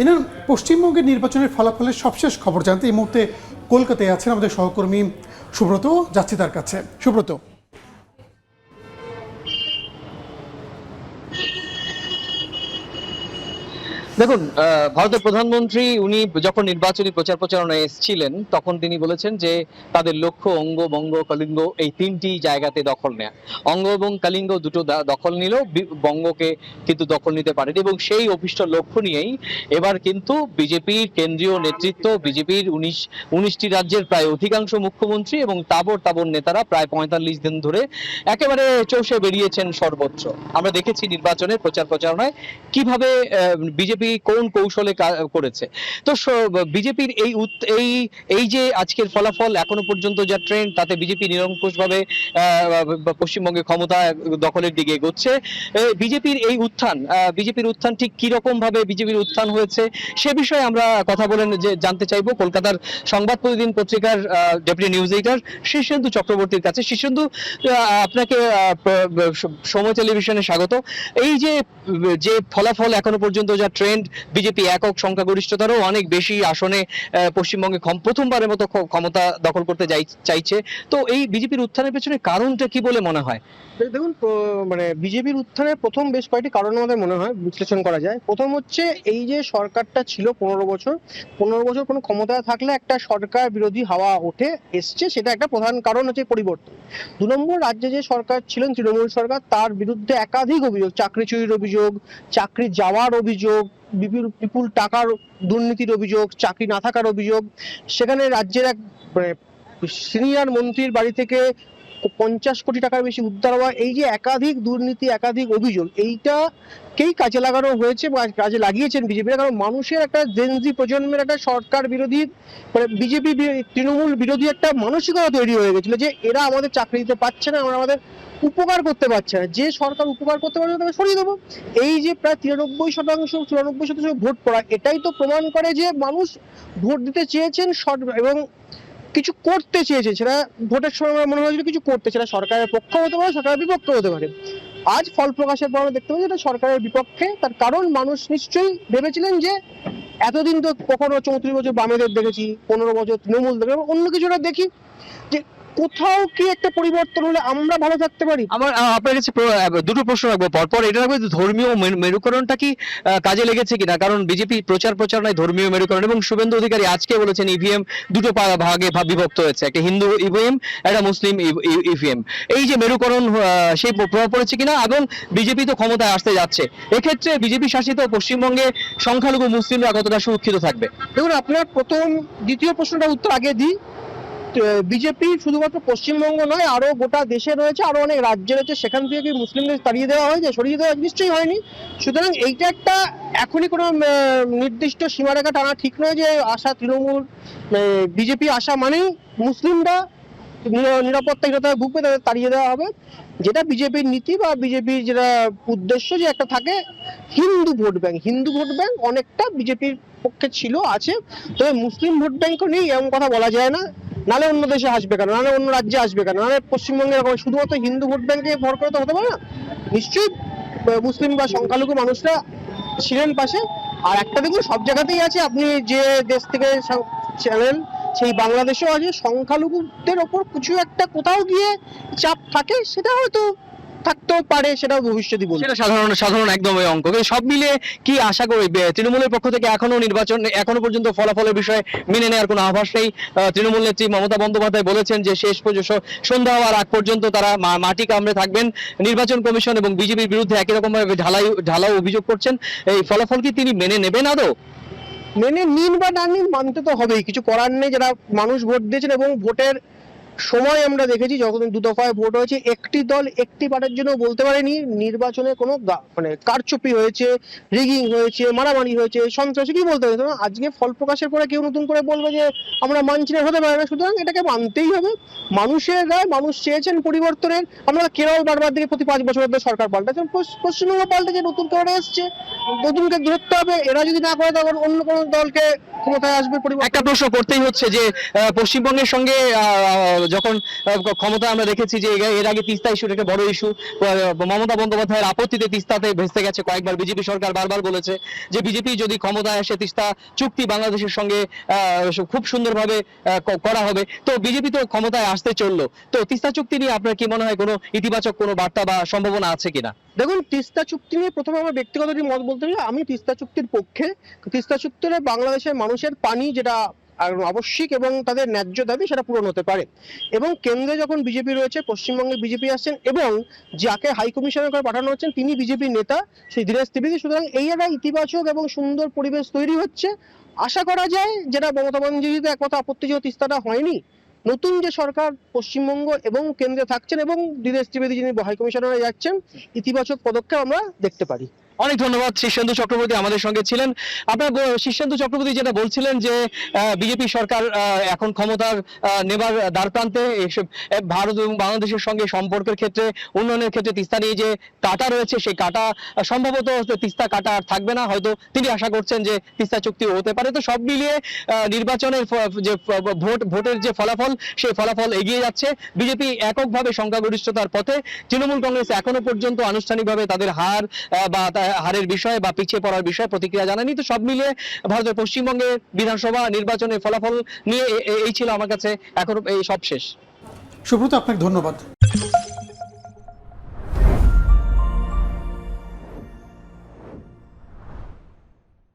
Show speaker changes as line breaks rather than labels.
এনার পশ্চিমবঙ্গের নির্বাচনের ফলাফলের সবশেষ খবর জানতে এই মুহূর্তে কলকাতায় আছেন আমাদের সহকর্মী সুব্রত, যাচ্ছি তার কাছে। সুব্রত,
দেখুন, ভারতের প্রধানমন্ত্রী উনি যখন নির্বাচনী প্রচার প্রচারণায় এসেছিলেন তখন তিনি বলেছেন যে তাদের লক্ষ্য অঙ্গ, বঙ্গ, কলিঙ্গ এই তিনটি জায়গাতে দখল নেয়া। অঙ্গ এবং কলিঙ্গ দুটো দখল নিলেও বঙ্গকে কিন্তু দখল নিতে পারেনি, এবং সেই অভিষ্ট লক্ষ্য নিয়েই এবার কিন্তু বিজেপির কেন্দ্রীয় নেতৃত্ব, বিজেপির 19টি রাজ্যের প্রায় অধিকাংশ মুখ্যমন্ত্রী এবং তাবর তাবর নেতারা প্রায় 45 দিন ধরে একেবারে চষে বেরিয়েছেন সর্বত্র। আমরা দেখেছি নির্বাচনের প্রচার প্রচারণায় কিভাবে বিজেপি কোন কৌশলে করেছে। তো বিজেপির এই যে আজকের ফলাফল, এখনো পর্যন্ত যা ট্রেন্ড, তাতে বিজেপি নিরঙ্কুশভাবে পশ্চিমবঙ্গে ক্ষমতা দখলের দিকে এগোচ্ছে। বিজেপির উত্থান ঠিক কি রকম ভাবে বিজেপির উত্থান হয়েছে সে বিষয়ে আমরা কথা বলেন যে জানতে চাইবো কলকাতার সংবাদ প্রতিদিন পত্রিকার ডেপুটি নিউজ এডিটর শীর্ষেন্দু চক্রবর্তীর কাছে। শীর্ষেন্দু, আপনাকে সময় টেলিভিশনে স্বাগত। এই যে ফলাফল, এখনো পর্যন্ত যা ট্রেন্ড, বিজেপি একক সংখ্যাগরিষ্ঠতারও অনেক বেশি আসনে পশ্চিমবঙ্গে প্রথমবারের মতো ক্ষমতা দখল করতে চাইছে, তো এই বিজেপির উত্থানের পেছনে কারণটা কি বলে মনে হয়?
দেখুন, মানে বিজেপির উত্থানের প্রথম বেশ কয়েকটি কারণ আমাদের মনে হয় বিশ্লেষণ করা যায়। প্রথম হচ্ছে এই যে সরকারটা ছিল 15 বছর কোনো ক্ষমতায় থাকলে একটা সরকার বিরোধী হাওয়া ওঠে এসছে, সেটা একটা প্রধান কারণ হচ্ছে পরিবর্তন। 2 নম্বর, রাজ্যে যে সরকার ছিলেন তৃণমূল সরকার, তার বিরুদ্ধে একাধিক অভিযোগ, চাকরি চুরির অভিযোগ, চাকরি যাওয়ার অভিযোগ, বিপুল টাকার দুর্নীতির অভিযোগ, চাকরি না থাকার অভিযোগ। সেখানে রাজ্যের এক সিনিয়র মন্ত্রীর বাড়ি থেকে 50 কোটি টাকার বেশি উদ্ধার হওয়া, এই যে একাধিক দুর্নীতি, একাধিক অভিযোগ, এইটাকেই কাজে লাগানো হয়েছে বা কাজে লাগিয়েছেন বিজেপি। কারণ মানুষের একটা জেনজি প্রজন্মের একটা সরকার বিরোধী, মানে বিজেপি তৃণমূল বিরোধী একটা মানসিকতা তৈরি হয়ে গেছিল যে এরা আমাদের চাকরি দিতে পারছে না, আমরা আমাদের উপকার করতে পারছে না, যে সরকার উপকার করতে পারছে তাকে সরিয়ে দেবো। এই যে প্রায় 93% ভোট পড়া, এটাই তো প্রমাণ করে যে মানুষ ভোট দিতে চেয়েছেন এবং কিছু করতে চেয়েছে। সেটা ভোটের সময় আমার মনে হয়েছিল কিছু করতে, সেটা সরকারের পক্ষ হতে পারে, সরকারের বিপক্ষ হতে পারে। আজ ফল প্রকাশের পর আমরা দেখতে পাচ্ছি এটা সরকারের বিপক্ষে। তার কারণ মানুষ নিশ্চয়ই ভেবেছিলেন যে এতদিন তো কখনো 34 বছর বামেদের দেখেছি, 15 বছর তৃণমূল দেখেছি, অন্য কিছুটা দেখি যে কোথাও কি একটা পরিবর্তন হলে আমরা ভালো থাকতে পারি।
আমার আপনার কাছে দুটো প্রশ্ন রাখবো পরপর। এটা রাখবো, ধর্মীয় মেরুকরণটা কি কাজে লেগেছে কিনা? কারণ বিজেপি প্রচার প্রচারণায় ধর্মীয় মেরুকরণ, এবং শুভেন্দু অধিকারী আজকে বলেছেন ইভিএম দুটো ভাগে বিভক্ত হয়েছে, একটা হিন্দু ইভিএম, একটা মুসলিম ইভিএম। এই যে মেরুকরণ, সেই প্রভাব পড়েছে কিনা? এবং বিজেপি তো ক্ষমতায় আসতে যাচ্ছে, এক্ষেত্রে বিজেপি শাসিত পশ্চিমবঙ্গে সংখ্যালঘু মুসলিমরা কতটা সুরক্ষিত থাকবে?
দেখুন, আপনার দ্বিতীয় প্রশ্নটা উত্তর আগে দিই। বিজেপি শুধুমাত্র পশ্চিমবঙ্গ নয়, আরো গোটা দেশে রয়েছে, আরো অনেক রাজ্যে রয়েছে, সেখান থেকে কি মুসলিমদের তাড়িয়ে দেওয়া হয়েছে? সরিয়ে দেওয়া নিশ্চয়ই হয়নি। সুতরাং এইটা একটা এখনই কোনো নির্দিষ্ট সীমারেখা টানা ঠিক নয় যে তৃণমূল বিজেপি আসা মানেই মুসলিমরা নিরাপত্তাহীনতায় ভুগবে, তাদের তাড়িয়ে দেওয়া হবে। যেটা বিজেপির নীতি বা বিজেপির যেটা উদ্দেশ্য, যে একটা থাকে হিন্দু ভোট ব্যাংক অনেকটা বিজেপির পক্ষে ছিল, আছে। তবে মুসলিম ভোট ব্যাংকও নেই এমন কথা বলা যায় না। নালে অন্য দেশে আসবে কেন, নালে অন্য রাজ্যে আসবে কেন, নালে পশ্চিমবঙ্গের শুধুমাত্র হিন্দু ভোট ব্যাংকে ভর করে তো হতে পারে না। নিশ্চয়ই মুসলিম বা সংখ্যালঘু মানুষরা ছিলেন পাশে। আর একটা দেখুন, সব জায়গাতেই আছে, আপনি যে দেশ থেকে চ্যানেল, সেই বাংলাদেশেও আছে, সংখ্যালঘুদের ওপর কিছু একটা কোথাও গিয়ে চাপ থাকে, সেটা হয়তো থাকতেও পারে, সেটা ভবিষ্যতে বলবো।
সেটা সাধারণ একদম ওই অঙ্ক। সব মিলে কি আশা করি তৃণমূলের পক্ষ থেকে এখনো পর্যন্ত ফলাফলের বিষয়ে মেনে নেওয়ার কোনো আভাস নেই? তৃণমূল নেত্রী মমতা বন্দ্যোপাধ্যায় বলেছেন যে শেষ পর্যন্ত সন্ধ্যা হওয়ার আগ পর্যন্ত তারা মাটি কামড়ে থাকবেন। নির্বাচন কমিশন এবং বিজেপির বিরুদ্ধে একই রকম ভাবে ঢালাও অভিযোগ করছেন। এই ফলাফল কি তিনি মেনে নেবেন আদৌ?
মেনে নিন বা না নিন, মানতে তো হবেই, কিছু করার নেই। যারা মানুষ ভোট দিয়েছেন, এবং ভোটের সময় আমরা দেখেছি যখন 2 দফায় ভোট হয়েছে, একটি দল একটি পার্টির জন্য বলতে পারেনি নির্বাচনে কোনো মানে কারচুপি হয়েছে, রিগিং হয়েছে, মারামারি হয়েছে, সন্ত্রাসী, কি বলতে হবে। আজকে ফল প্রকাশের পরে কেউ নতুন করে বলবে যে আমরা মানছি না, হতে পারে না। সুতরাং এটাকে মানতেই হবে। মানুষের রায়, মানুষ চেয়েছেন পরিবর্তনের। আমরা কেরল বারবার দিকে প্রতি 5 বছর ধরে সরকার পাল্টাচ্ছে, পশ্চিমবঙ্গ পাল্টেছে, নতুন করে এসছে, নতুনকে ধরতে হবে। এরা যদি না করে তখন অন্য কোনো দলকে ক্ষমতায় আসবে।
একটা প্রশ্ন করতেই হচ্ছে যে পশ্চিমবঙ্গের সঙ্গে যখন ক্ষমতা আমরা দেখেছি যে এর আগে তিস্তা ইস্যু একটা বড় ইস্যু, মমতা বন্দ্যোপাধ্যায়ের আপত্তিতে তিস্তাতে ভেস্তে গেছে কয়েকবার। বিজেপি সরকার বারবার বলেছে যে বিজেপি যদি ক্ষমতায় আসে তিস্তা চুক্তি বাংলাদেশের সঙ্গে খুব সুন্দরভাবে করা হবে। তো বিজেপি তো ক্ষমতায় আসতে চললো, তো তিস্তা চুক্তি নিয়ে আপনার কি মনে হয় কোনো ইতিবাচক কোনো বার্তা বা সম্ভাবনা আছে কিনা?
দেখুন, তিস্তা চুক্তি নিয়ে প্রথমে আমার ব্যক্তিগত যে মত বলতে গেলে আমি তিস্তা চুক্তির পক্ষে। তিস্তা চুক্তিতে বাংলাদেশের মানুষের পানি যেটা আবশ্যিক এবং তাদের ন্যায্য দাবি সেটা পূরণ হতে পারে। এবং কেন্দ্রে যখন বিজেপি রয়েছে, পশ্চিমবঙ্গে বিজেপি আসছেন এবং যাকে হাই কমিশনার করে পাঠানো হচ্ছেন তিনি বিজেপির নেতা, সেই দীনেশ ত্রিবেদী। সুতরাং এই একটা ইতিবাচক এবং সুন্দর পরিবেশ তৈরি হচ্ছে। আশা করা যায়, যেটা মমতা বন্দ্যোপাধ্যায় একমাত্র আপত্তি যে তিস্তাটা হয়নি, নতুন যে সরকার পশ্চিমবঙ্গ এবং কেন্দ্রে থাকছেন এবং দীনেশ ত্রিবেদী যিনি হাই কমিশনারে যাচ্ছেন, ইতিবাচক পদক্ষেপ আমরা দেখতে পারি।
অনেক ধন্যবাদ। শীর্ষেন্দু চক্রবর্তী আমাদের সঙ্গে ছিলেন। আপনার শীর্ষেন্দু চক্রবর্তী যেটা বলছিলেন যে বিজেপি সরকার এখন ক্ষমতার নেবার দ্বার প্রান্তে, ভারত এবং বাংলাদেশের সঙ্গে সম্পর্কের ক্ষেত্রে, উন্নয়নের ক্ষেত্রে তিস্তা নিয়ে যে কাটা রয়েছে সেই কাটা সম্ভবত তিস্তা কাটা আর থাকবে না। হয়তো তিনি আশা করছেন যে তিস্তা চুক্তি হতে পারে। তো সব মিলিয়ে নির্বাচনের যে ভোটের যে ফলাফল, সেই ফলাফল এগিয়ে যাচ্ছে। বিজেপি এককভাবে সংখ্যাগরিষ্ঠতার পথে। তৃণমূল কংগ্রেস এখনো পর্যন্ত আনুষ্ঠানিকভাবে তাদের বা হারের বিষয়ে বা পিছিয়ে পড়ার বিষয়ে প্রতিক্রিয়া জানায়নি। তো সব মিলিয়ে ভারতের পশ্চিমবঙ্গের বিধানসভা নির্বাচনের ফলাফল নিয়ে এই ছিল আমার কাছে এখন এই সব শেষ।
সুব্রত, আপনাকে ধন্যবাদ।